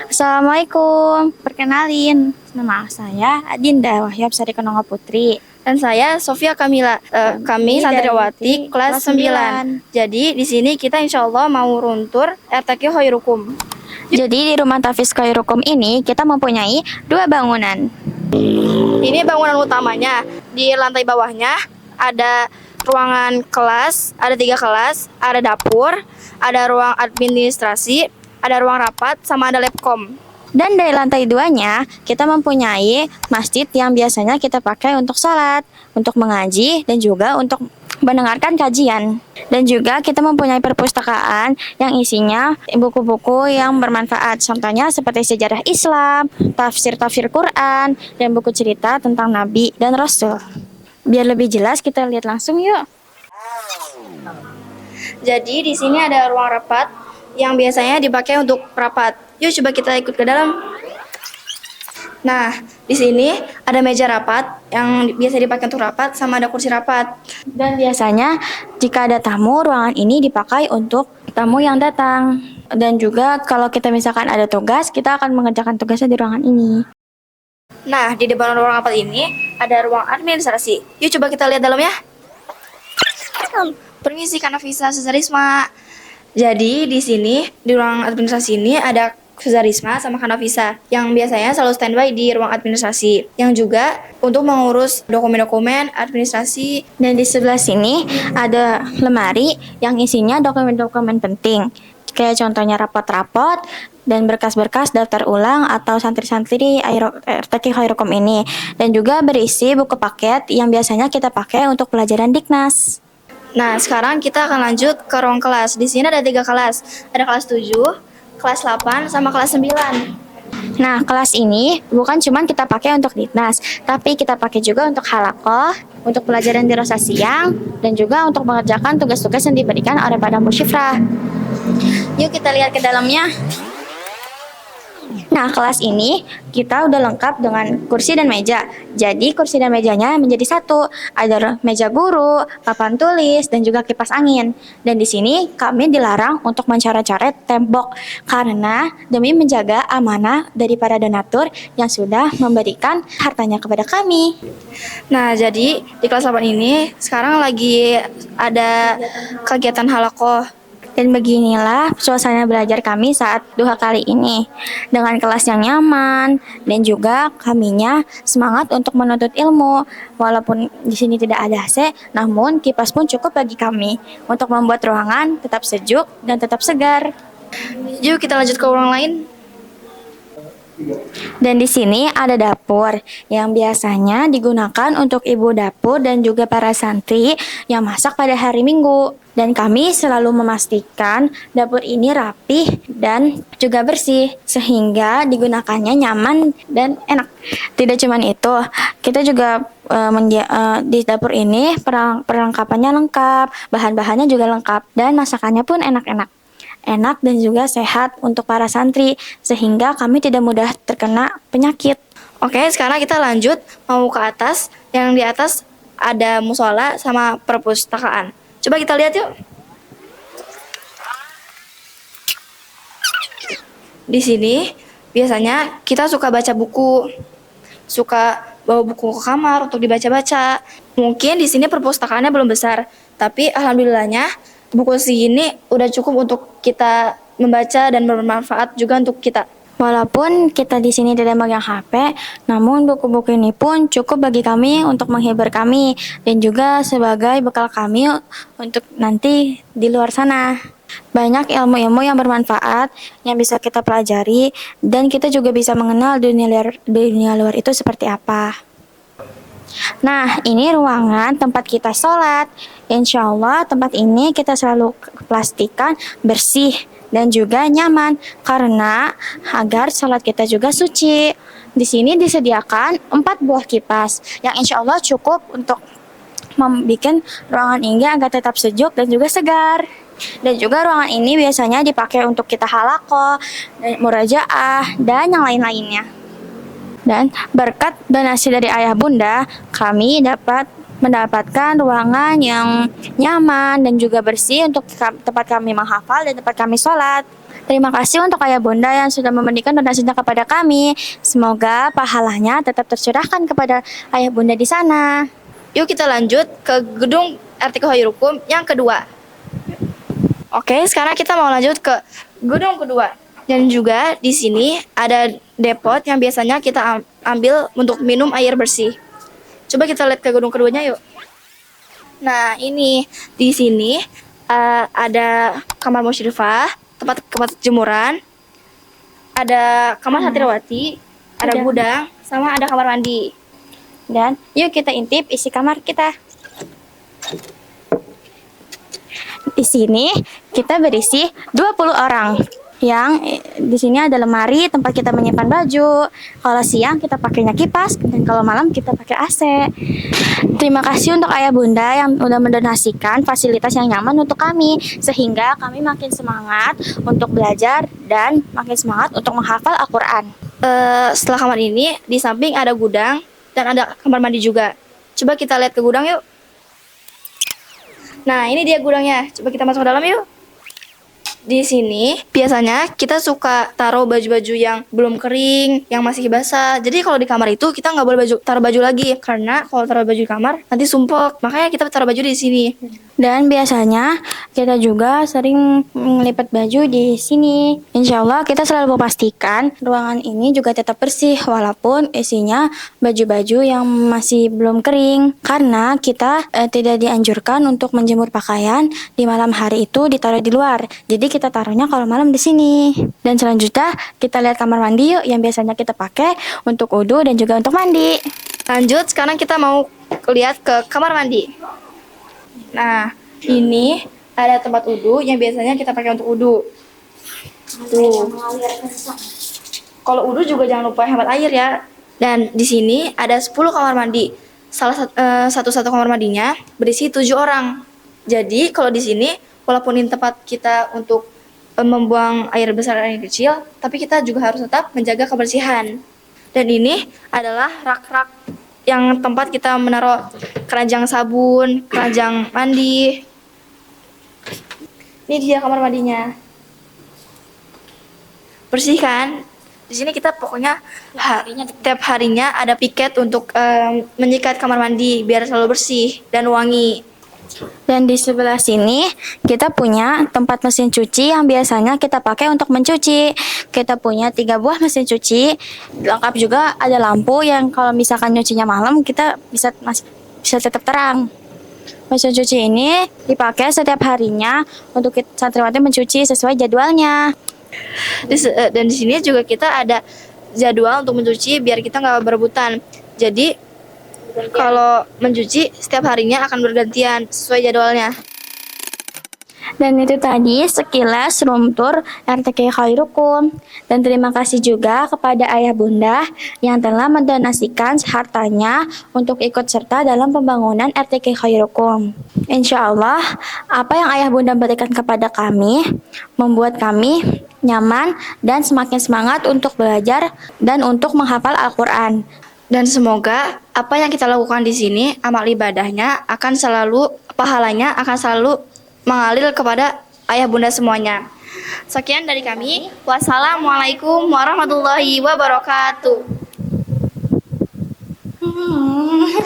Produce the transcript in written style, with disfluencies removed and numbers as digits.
Assalamualaikum, perkenalin, nama saya Adinda Wahyab Sari Kenonga Putri. Dan saya Sofia Kamila. Kami santriwati kelas 9. Jadi di sini kita insya Allah mau runtur RTQ Khairukum. Jadi di rumah Tafiz Khairukum ini kita mempunyai dua bangunan. Ini bangunan utamanya. Di lantai bawahnya ada ruangan kelas, ada 3 kelas, ada dapur, ada ruang administrasi, ada ruang rapat, sama ada labcom. Dan dari lantai 2-nya kita mempunyai masjid yang biasanya kita pakai untuk sholat, untuk mengaji, dan juga untuk mendengarkan kajian. Dan juga kita mempunyai perpustakaan yang isinya buku-buku yang bermanfaat. Contohnya seperti sejarah Islam, tafsir-tafsir Quran, dan buku cerita tentang Nabi dan Rasul. Biar lebih jelas kita lihat langsung yuk. Jadi di sini ada ruang rapat yang biasanya dipakai untuk rapat. Yuk coba kita ikut ke dalam. Nah, di sini ada meja rapat yang biasa dipakai untuk rapat, sama ada kursi rapat. Dan biasanya jika ada tamu, ruangan ini dipakai untuk tamu yang datang. Dan juga kalau kita misalkan ada tugas, kita akan mengerjakan tugasnya di ruangan ini. Nah, di depan ruang rapat ini ada ruang administrasi. Yuk coba kita lihat dalam ya. Permisi Kak Nafisa, Suzarisma. Jadi di sini di ruang administrasi ini ada Suzarisma sama Kak Nafisa yang biasanya selalu standby di ruang administrasi, yang juga untuk mengurus dokumen-dokumen administrasi. Dan di sebelah sini ada lemari yang isinya dokumen-dokumen penting. Kayak contohnya rapot-rapot dan berkas-berkas daftar ulang atau santri-santri RTQ Khairukum ini. Dan juga berisi buku paket yang biasanya kita pakai untuk pelajaran Diknas. Nah, sekarang kita akan lanjut ke ruang kelas. Di sini ada 3 kelas. Ada kelas 7, kelas 8, sama kelas 9. Nah, kelas ini bukan cuma kita pakai untuk Diknas, tapi kita pakai juga untuk halakoh, untuk pelajaran dirasa siang, dan juga untuk mengerjakan tugas-tugas yang diberikan oleh Pak Musyifrah. Yuk kita lihat ke dalamnya. Nah, kelas ini kita udah lengkap dengan kursi dan meja. Jadi kursi dan mejanya menjadi satu. Ada meja guru, papan tulis, dan juga kipas angin. Dan di sini kami dilarang untuk mencoret-coret tembok karena demi menjaga amanah dari para donatur yang sudah memberikan hartanya kepada kami. Nah, jadi di kelas 8 ini sekarang lagi ada kegiatan halakoh. Dan beginilah suasana belajar kami saat duha kali ini. Dengan kelas yang nyaman dan juga kaminya semangat untuk menuntut ilmu. Walaupun di sini tidak ada AC, namun kipas pun cukup bagi kami untuk membuat ruangan tetap sejuk dan tetap segar. Yuk kita lanjut ke ruang lain. Dan di sini ada dapur yang biasanya digunakan untuk ibu dapur dan juga para santri yang masak pada hari Minggu. Dan kami selalu memastikan dapur ini rapih dan juga bersih sehingga digunakannya nyaman dan enak. Tidak cuma itu, kita juga di dapur ini perlengkapannya lengkap, bahan-bahannya juga lengkap, dan masakannya pun enak-enak dan juga sehat untuk para santri sehingga kami tidak mudah terkena penyakit. Oke, sekarang kita lanjut mau ke atas. Yang di atas ada musola sama perpustakaan. Coba kita lihat yuk. Di sini biasanya kita suka baca buku, suka bawa buku ke kamar untuk dibaca-baca. Mungkin di sini perpustakaannya belum besar, tapi alhamdulillahnya buku segini udah cukup untuk kita membaca dan bermanfaat juga untuk kita. Walaupun kita di sini tidak megang HP, namun buku-buku ini pun cukup bagi kami untuk menghibur kami dan juga sebagai bekal kami untuk nanti di luar sana. Banyak ilmu-ilmu yang bermanfaat yang bisa kita pelajari dan kita juga bisa mengenal dunia luar itu seperti apa. Nah, ini ruangan tempat kita sholat. Insya Allah tempat ini kita selalu pastikan bersih dan juga nyaman karena agar sholat kita juga suci. Di sini disediakan 4 buah kipas yang insya Allah cukup untuk membuat ruangan ini agar tetap sejuk dan juga segar. Dan juga ruangan ini biasanya dipakai untuk kita halakoh, murajaah, dan yang lain-lainnya. Dan berkat donasi dari ayah bunda, kami dapat mendapatkan ruangan yang nyaman dan juga bersih untuk tempat kami menghafal dan tempat kami sholat. Terima kasih untuk ayah bunda yang sudah memberikan donasinya kepada kami. Semoga pahalanya tetap tercurahkan kepada ayah bunda di sana. Yuk kita lanjut ke gedung RT Khairukum yang kedua. Oke, sekarang kita mau lanjut ke gedung kedua. Dan juga di sini ada depot yang biasanya kita ambil untuk minum air bersih. Coba kita lihat ke gedung keduanya yuk. Nah, ini di sini ada kamar musyrifah, tempat jemuran, ada kamar santriwati, ada Ada. gudang, sama ada kamar mandi. Dan yuk kita intip isi kamar kita. Di sini kita berisi 20 orang. Di sini ada lemari tempat kita menyimpan baju. Kalau siang kita pakainya kipas dan kalau malam kita pakai AC. Terima kasih untuk ayah bunda yang udah mendonasikan fasilitas yang nyaman untuk kami sehingga kami makin semangat untuk belajar dan makin semangat untuk menghafal Al-Qur'an. Setelah kamar ini, di samping ada gudang dan ada kamar mandi juga. Coba kita lihat ke gudang yuk. Nah, ini dia gudangnya. Coba kita masuk ke dalam yuk. Di sini biasanya kita suka taruh baju-baju yang belum kering, yang masih basah. Jadi kalau di kamar itu kita nggak boleh taruh baju lagi karena kalau taruh baju di kamar nanti sumpek. Makanya kita taruh baju di sini. Dan biasanya kita juga sering melipat baju di sini. Insya Allah kita selalu memastikan ruangan ini juga tetap bersih walaupun isinya baju-baju yang masih belum kering. Karena kita tidak dianjurkan untuk menjemur pakaian di malam hari itu ditaruh di luar. Jadi kita taruhnya kalau malam di sini. Dan selanjutnya kita lihat kamar mandi yuk yang biasanya kita pakai untuk wudhu dan juga untuk mandi. Lanjut, sekarang kita mau lihat ke kamar mandi. Nah, ini ada tempat wudhu yang biasanya kita pakai untuk wudhu. Tuh. Kalau wudhu juga jangan lupa hemat air ya. Dan di sini ada 10 kamar mandi. Satu kamar mandinya berisi 7 orang. Jadi kalau di sini walaupun ini tempat kita untuk membuang air besar dan air kecil, tapi kita juga harus tetap menjaga kebersihan. Dan ini adalah rak-rak yang tempat kita menaruh keranjang sabun, keranjang mandi. Ini dia kamar mandinya. Bersih kan? Di sini kita pokoknya tiap harinya ada piket untuk menyikat kamar mandi biar selalu bersih dan wangi. Dan di sebelah sini kita punya tempat mesin cuci yang biasanya kita pakai untuk mencuci. Kita punya 3 buah mesin cuci. Lengkap juga ada lampu yang kalau misalkan nyucinya malam kita bisa tetap terang. Mesin cuci ini dipakai setiap harinya untuk santriwati mencuci sesuai jadwalnya. Dan di sini juga kita ada jadwal untuk mencuci biar kita nggak berebutan. Jadi kalau mencuci setiap harinya akan bergantian sesuai jadwalnya. Dan itu tadi sekilas room tour RTK Khairukum. Dan terima kasih juga kepada ayah bunda yang telah mendonasikan hartanya untuk ikut serta dalam pembangunan RTK Khairukum. Insya Allah, apa yang ayah bunda berikan kepada kami membuat kami nyaman dan semakin semangat untuk belajar dan untuk menghafal Al-Quran. Dan semoga apa yang kita lakukan di sini, amal ibadahnya akan selalu, pahalanya akan selalu mengalir kepada ayah bunda semuanya. Sekian dari kami. Wassalamualaikum warahmatullahi wabarakatuh.